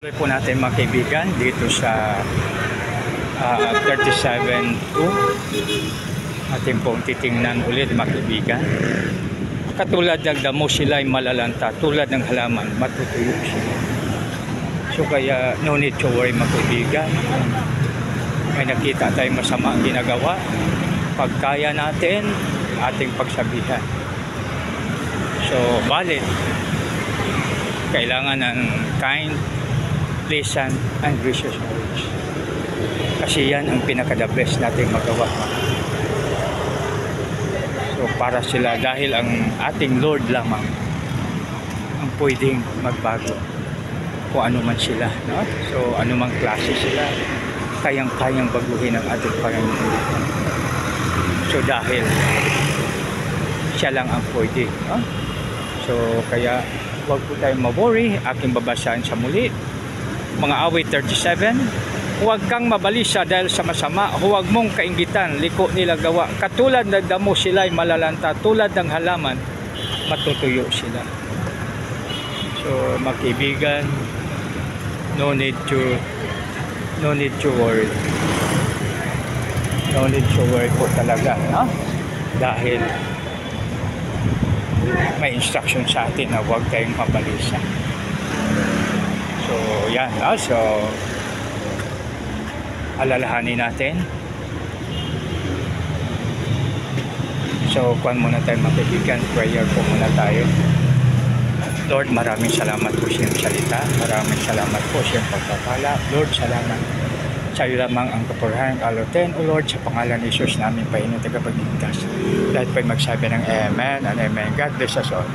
Tuloy po natin mga kaibigan dito sa 37-2. Ating pong titingnan ulit mga kaibigan. Katulad ng damo sila ay malalanta, tulad ng halaman matutuyo sila. So kaya no need to worry mga kaibigan. May nakita tayong masama ang ginagawa, pagkaya natin ating pagsabihan. So balit kailangan ng kind, pleasant, and gracious words. Kasi yan ang pinaka-the best nating magawa. So para sila, dahil ang ating Lord lamang ang pwedeng magbago kung ano man sila, no? So anumang klase sila, kayang-kayang baguhin ang ating Panginoon. So dahil siya lang ang pwede, no? So kaya huwag po tayong maworry. Aking babasahin sa muli mga awit 37. Huwag kang mabalisa dahil sa masama, huwag mong kainggitan, liko nila gawa. Katulad ng damo sila'y malalanta, tulad ng halaman matutuyo sila. So magkaibigan, no need to worry. No need to worry po talaga, no? Dahil may instruction sa atin na huwag tayong mabalisa. So yan, so alalahanin natin. So kuwan muna tayo mga kaibigan, prayer po muna tayo. Lord, maraming salamat po sa iyong salita, maraming salamat po sa iyong pagpapala. Lord, salamat sa iyo lamang ang kapurihan, kaloten. O Lord, sa pangalan ni Jesus namin, Panginoon, tagapagligtas. Lahat po'y magsabi ng Amen and Amen. God bless us all.